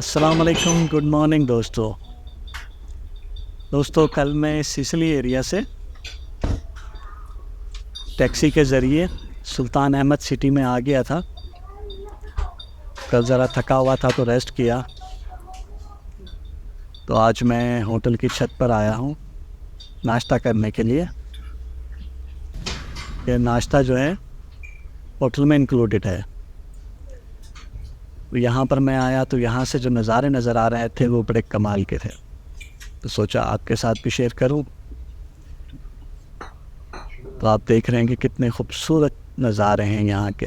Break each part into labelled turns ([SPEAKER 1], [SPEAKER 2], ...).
[SPEAKER 1] अस्सलाम वालेकुम, good morning दोस्तों कल मैं सिसिली एरिया से टैक्सी के ज़रिए सुल्तान अहमद सिटी में आ गया था। कल ज़रा थका हुआ था तो रेस्ट किया। तो आज मैं होटल की छत पर आया हूँ नाश्ता करने के लिए। ये नाश्ता जो है होटल में इंक्लूडेड है। तो यहाँ पर मैं आया तो यहाँ से जो नज़ारे नज़र आ रहे थे वो बड़े कमाल के थे, तो सोचा आपके साथ भी शेयर करूँ। तो आप देख रहे हैं कि कितने खूबसूरत नज़ारे हैं यहाँ के।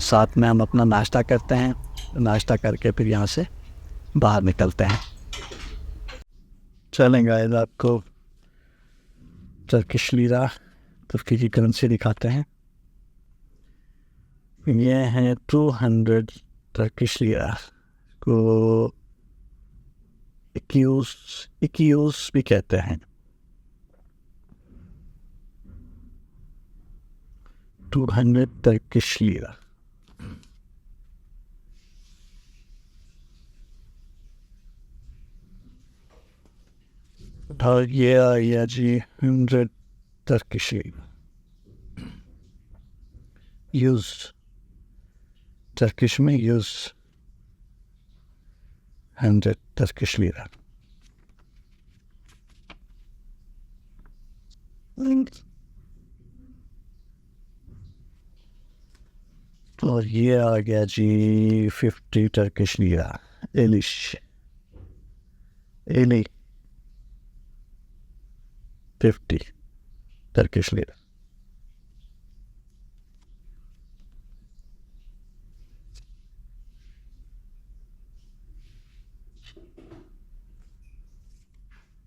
[SPEAKER 1] साथ में हम अपना नाश्ता करते हैं, नाश्ता करके फिर यहाँ से बाहर निकलते हैं। चलें गाइस, आपको टर्किश लीरा, तुर्की की करेंसी दिखाते हैं। ये है 200 टर्किश लीरा को इक्यूस भी कहते हैं। 200 टर्किश लीरा। और ये आ गया जी 100 टर्किश लीरा। यूज टर्किश में यूज 100 टर्किश लीरा। और ये आ गया जी 50 टर्किश लीरा। एली 50 टर्किश लीरा।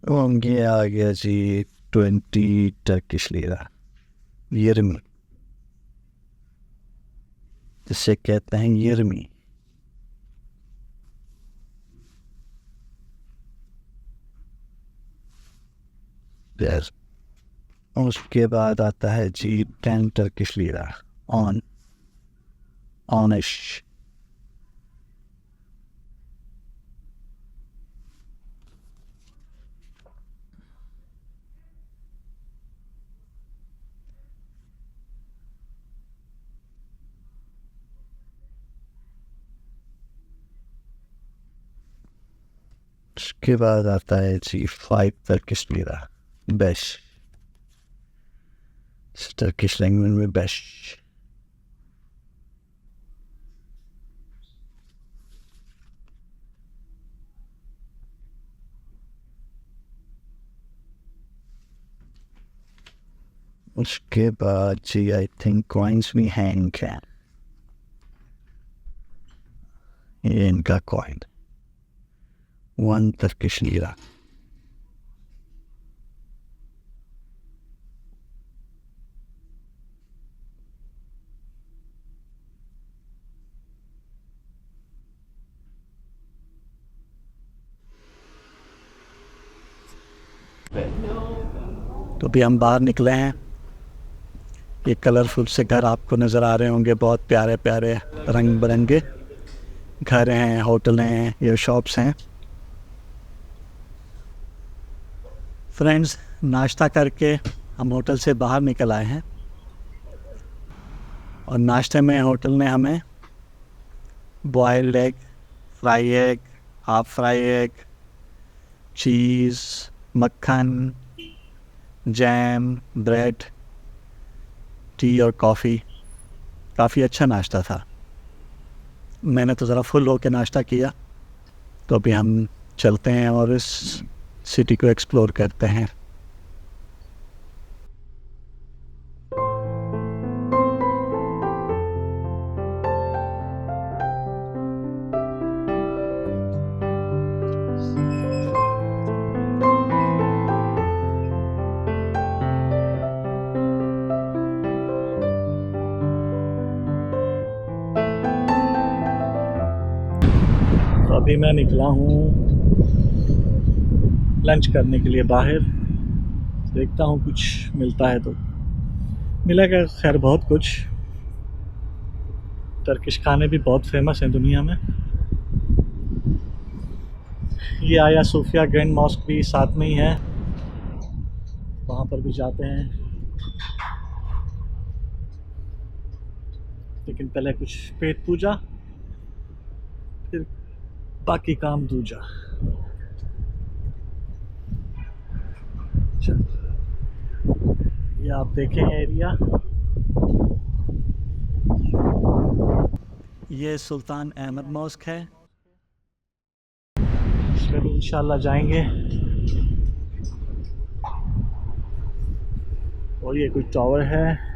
[SPEAKER 1] और ये आ गया जी 20 टर्किश लीरा। यरमी, जिसे कहते हैं यरमी। उसके बाद आता है जी 10 टर्किश लीरा। ऑनिश। उसके बाद आता है जी 5 टर्किश लीरा। बेश, टर्किश लैंग्वेज में बेश। उसके बाद जी आई थिंक कॉइन्स भी हैंग हैं। ये इनका कॉइन 1 टर्किश लीरा। तो अभी हम बाहर निकले हैं। ये कलरफुल से घर आपको नज़र आ रहे होंगे, बहुत प्यारे प्यारे रंग बिरंगे घर हैं, होटल हैं, ये शॉप्स हैं। फ्रेंड्स, नाश्ता करके हम होटल से बाहर निकल आए हैं और नाश्ते में होटल ने हमें boiled egg, fry egg, half fry egg, cheese, मक्खन, जैम, ब्रेड, टी और कॉफ़ी, काफ़ी अच्छा नाश्ता था। मैंने तो ज़रा फुल होकर नाश्ता किया। तो अभी हम चलते हैं और इस सिटी को एक्सप्लोर करते हैं। तो अभी मैं निकला हूँ लंच करने के लिए बाहर। देखता हूँ कुछ मिलता है तो। मिलेगा खैर बहुत कुछ। टर्किश खाने भी बहुत फेमस हैं दुनिया में। ये आया सोफिया ग्रैंड मॉस्क भी साथ में ही है, वहाँ पर भी जाते हैं, लेकिन पहले कुछ पेट पूजा फिर बाकी काम दूजा। ये आप देखें एरिया, ये सुल्तान अहमद मॉस्क है, इसमें भी इंशाल्लाह जाएंगे। और ये कोई टावर है,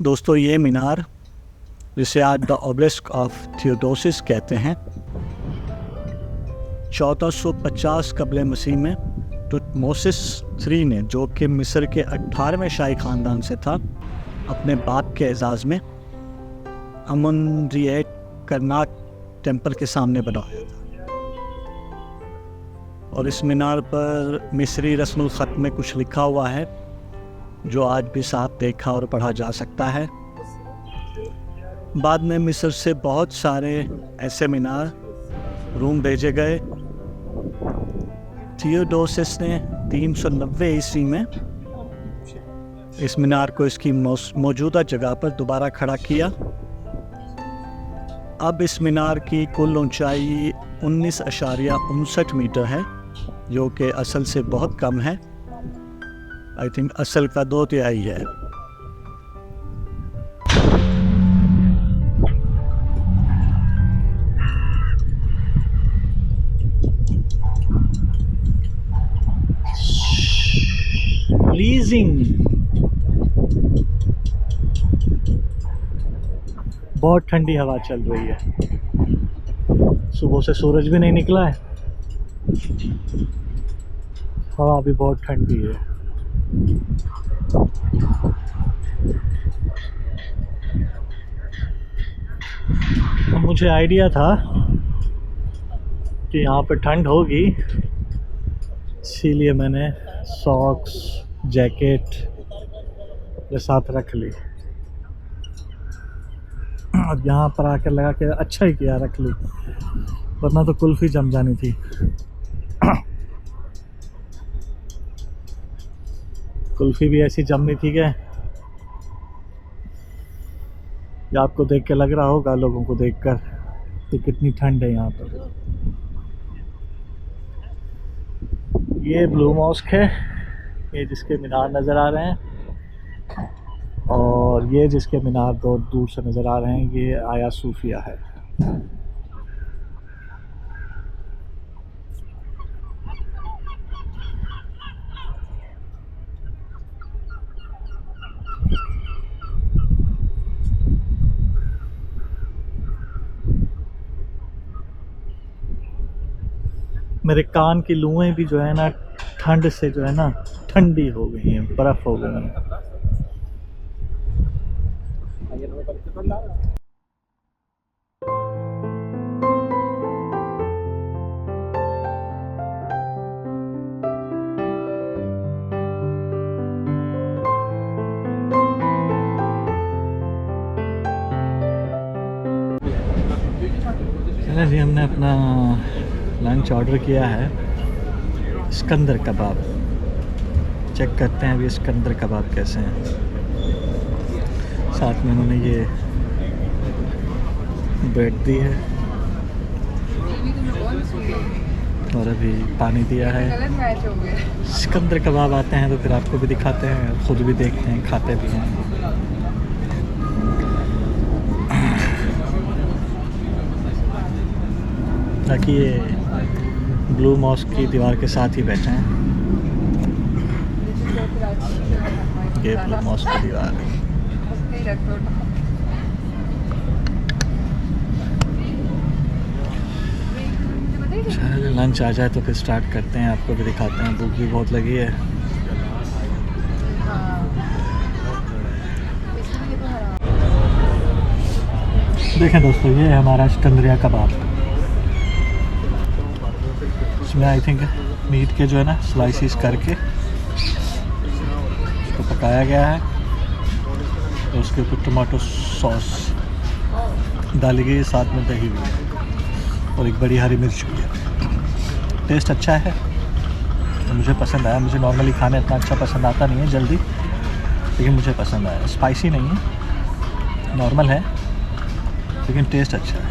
[SPEAKER 1] दोस्तों ये मीनार जिसे आज द ऑबलिस्क ऑफ थियोडोसिस कहते हैं, 1450 कबल मसीह में तुतमोसिस III ने, जो कि मिस्र के 18वें शाही ख़ानदान से था, अपने बाप के एजाज़ में अमुनरिएट करनाक टेम्पल के सामने बनाया था। और इस मीनार पर मिस्री रस्मुल ख़त में कुछ लिखा हुआ है जो आज भी साफ देखा और पढ़ा जा सकता है। बाद में मिस्र से बहुत सारे ऐसे मीनार रोम भेजे गए। थियोडोसिस ने 390 ईस्वी में इस मीनार को इसकी मौजूदा जगह पर दोबारा खड़ा किया। अब इस मीनार की कुल ऊंचाई 19.59 मीटर है, जो कि असल से बहुत कम है। आई थिंक असल का 2/3 है। फ्रीजिंग, बहुत ठंडी हवा चल रही है। सुबह से सूरज भी नहीं निकला है, हवा भी बहुत ठंडी है। मुझे आइडिया था कि यहाँ पे ठंड होगी, इसीलिए मैंने सॉक्स, जैकेट अपने साथ रख ली। और यहाँ पर आकर लगा कि अच्छा ही किया रख ली, वरना तो कुल्फ़ी जम जानी थी। कुल्फ़ी भी ऐसी जमनी थी क्या? ये आपको देख के लग रहा होगा, लोगों को देखकर, तो कितनी ठंड है यहाँ पर। ये ब्लू मॉस्क है, ये जिसके मीनार नज़र आ रहे हैं, और ये जिसके मीनार दूर से नज़र आ रहे हैं, ये आया सूफिया है। मेरे कान की लुएं भी जो है ना, ठंड से जो है ना ठंडी हो गई हैं, बर्फ़ हो गई हैं। चलिए जी, हमने अपना लंच ऑर्डर किया है, सिकंदर कबाब। चेक करते हैं अभी सिकंदर कबाब कैसे हैं। साथ में उन्होंने ये ब्रेड दी है और अभी पानी दिया है। सिकंदर कबाब आते हैं तो फिर आपको भी दिखाते हैं, ख़ुद भी देखते हैं, खाते भी हैं। ताकि ये ब्लू मॉस्क की दीवार के साथ ही बैठे हैं। ये ब्लू मॉस्क की दीवार है। लंच आ जाए तो फिर स्टार्ट करते हैं, आपको भी दिखाते हैं, भूख भी बहुत लगी है।
[SPEAKER 2] देखें दोस्तों, ये है हमारा सिकंदरिया कबाब। इसमें आई थिंक मीट के जो है ना स्लाइसिस करके इसको पकाया गया है, तो उसके ऊपर टमाटो सॉस डाली गई है, साथ में दही भी है और एक बड़ी हरी मिर्च भी है। टेस्ट अच्छा है, तो मुझे पसंद आया। मुझे नॉर्मली खाना इतना अच्छा पसंद आता नहीं है जल्दी, लेकिन मुझे पसंद आया। स्पाइसी नहीं है, नॉर्मल है, लेकिन टेस्ट अच्छा है।